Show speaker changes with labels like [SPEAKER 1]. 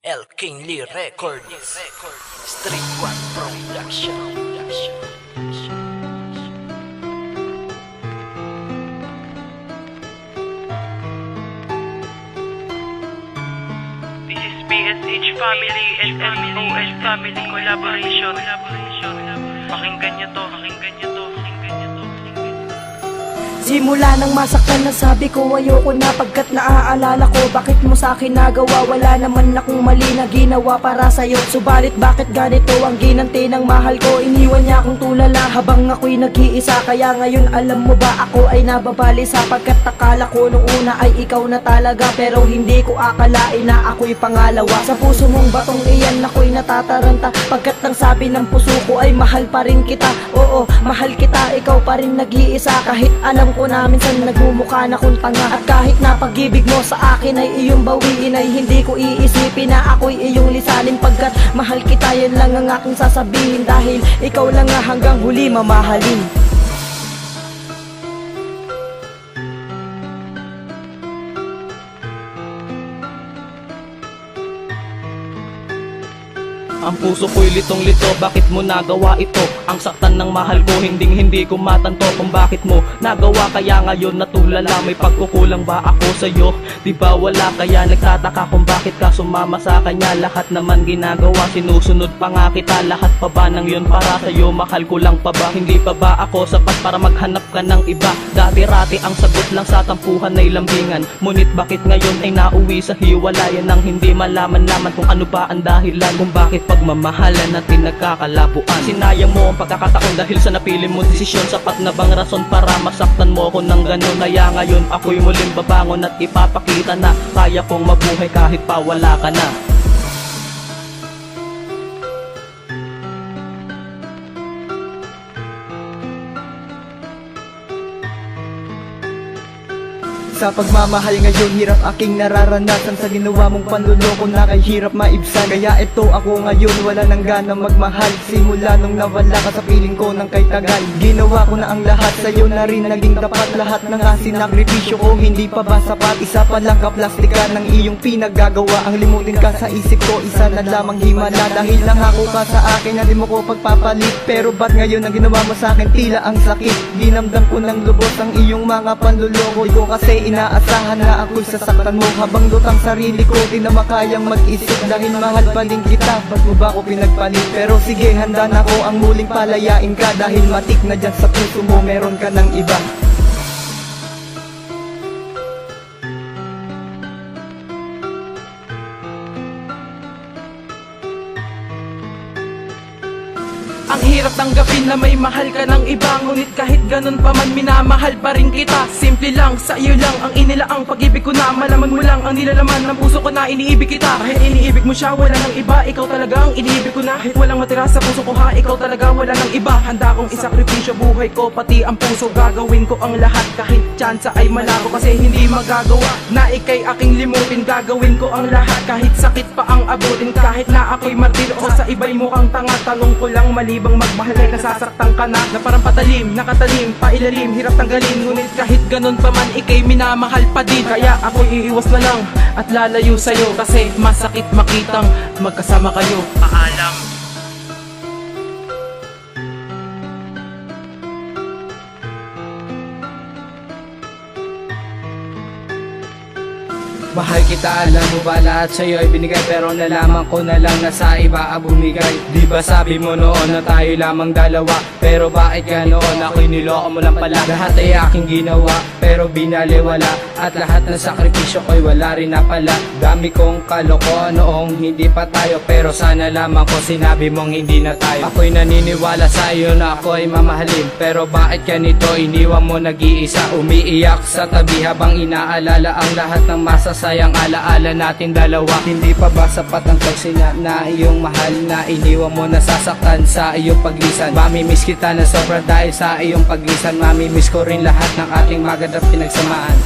[SPEAKER 1] El King Lee Records, Street One Production.
[SPEAKER 2] This is PSH Family and LOS Family Collaboration. Pakinggan nyo to, pakinggan nyo to, pakinggan nyo to.
[SPEAKER 3] Simula nang masaktan na sabi ko ayoko na, pagkat naaalala ko bakit mo sa'kin nagawa. Wala naman akong mali na ginawa para sa'yo, subalit bakit ganito ang ginanti ng mahal ko? Iniwan niya akong tulala habang ako'y nag-iisa, kaya ngayon alam mo ba ako ay nababali, sapagkat akala ko nung una ay ikaw na talaga, pero hindi ko akalain na ako'y pangalawa. Sa puso mong batong iyan ako'y natataranta, pagkat ang sabi ng puso ko ay mahal pa rin kita. Oo, mahal kita, ikaw pa rin nag-iisa, kahit alam ko na minsan nagmumukha na kung tanga. At kahit na pag-ibig mo sa akin ay iyong bawiin, ay hindi ko iisipin na ako'y iyong lisanin, pagkat mahal kita, yan lang ang aking sasabihin, dahil ikaw lang nga hanggang huli mamahalin.
[SPEAKER 4] Ang puso ko'y litong-lito, bakit mo nagawa ito? Ang saktan ng mahal ko, hindi ko matanto kung bakit mo nagawa, kaya ngayon natulala. May pagkukulang ba ako sa'yo? Di ba wala? Kaya nagtataka kung bakit ka sumama sa kanya. Lahat naman ginagawa, sinusunod pa nga kita. Lahat pa ba nang yun para sa'yo? Mahal ko lang pa ba? Hindi pa ba ako sapat para maghanap ka ng iba? Dati-rati ang sagot lang sa tampuhan ay lambingan, ngunit bakit ngayon ay nauwi sa hiwalayan, nang hindi malaman-laman kung ano ba ang dahilan, kung bakit pagmamahalan natin nagkakalabuan. Sinayang mo ang pagkakataon dahil sa napili mo desisyon. Sapat na bang rason para masaktan mo ko ng ganun? Kaya ngayon ako'y muling babangon at ipapakita na kaya kong mabuhay kahit pa wala ka na.
[SPEAKER 5] Sa pagmamahal ngayon, hirap aking nararanasan. Sa ginawa mong panluloko na kay hirap maibsan. Kaya ito ako ngayon, wala nang gana magmahal. Simula nung nawala ka sa piling ko ng kay tagal. Ginawa ko na ang lahat, sa'yo na rin naging tapat. Lahat ng sinakripisyo ko, hindi pa ba sapat? Isa pa lang kaplastika ng iyong pinaggagawa. Ang limutin ka sa isip ko, isa na lamang himala. Dahil nangako ka sa akin na di mo ko pagpapalit, pero ba't ngayon ang ginawa mo sa akin tila ang sakit? Dinamdam ko ng lubos ang iyong mga panluloko ko, kasi inaasahan na ako'y sasaktan mo. Habang lutang sarili ko, di na makayang mag-isip, dahil mahal pa din kita. Ba't mo ba ako pinagpalit? Pero sige, handa na ko ang muling palayain ka, dahil matik na dyan sa puso mo meron ka ng iba.
[SPEAKER 4] Ang hirap tanggapin na may mahal ka ng iba, ngunit kahit ganun pa man minamahal pa rin kita. Simple lang, sa iyo lang ang inilaang pag-ibig ko na. Malaman mo lang ang nilalaman ng puso ko na iniibig kita. Kahit iniibig mo siya, wala nang iba, ikaw talaga ang iniibig ko na. Kahit walang matira sa puso ko ha, ikaw talaga, wala nang iba. Handa kong isakripisyo buhay ko, pati ang puso. Gagawin ko ang lahat kahit tsansa ay malabo, kasi hindi magagawa na ikay aking limutin. Gagawin ko ang lahat kahit sakit pa ang abutin. Kahit na ako'y martir o sa iba'y mukhang tanga, tanong ko lang, mali bang magmahal ay nasasaktan ka na? Na parang patalim, nakatalim, pailalim, hirap tanggalin. Ngunit kahit ganun pa man, ikay minamahal pa din. Kaya ako'y iiwas na lang at lalayo sa'yo, kasi masakit makitang magkasama kayo.
[SPEAKER 2] Paalam.
[SPEAKER 5] Mahal kita, alam mo ba lahat sa'yo ay binigay, pero nalaman ko na lang na sa iba ang bumigay. Di ba sabi mo noon na tayo lamang dalawa, pero bakit ka noon ako'y niloko mo lang pala? Lahat ay aking ginawa, pero binaliwala, at lahat ng sakripisyo ko'y wala rin na pala. Dami kong kalokohan noong hindi pa tayo, pero sana lamang ko sinabi mong hindi na tayo. Ako'y naniniwala sa iyo na ako ay mamahalin, pero bakit ganito? Iniwan mo nag-iisa, umiiyak sa tabi habang inaalala ang lahat ng masasayang alaala natin dalawa. Hindi pa ba sapat ang pagsina na iyong mahal, na iniwan mo nasasaktan sa iyong paglisan? Mamimiss kita na sobra dahil sa iyong paglisan. Mamimiss ko rin lahat ng ating magandang pinagsamaan.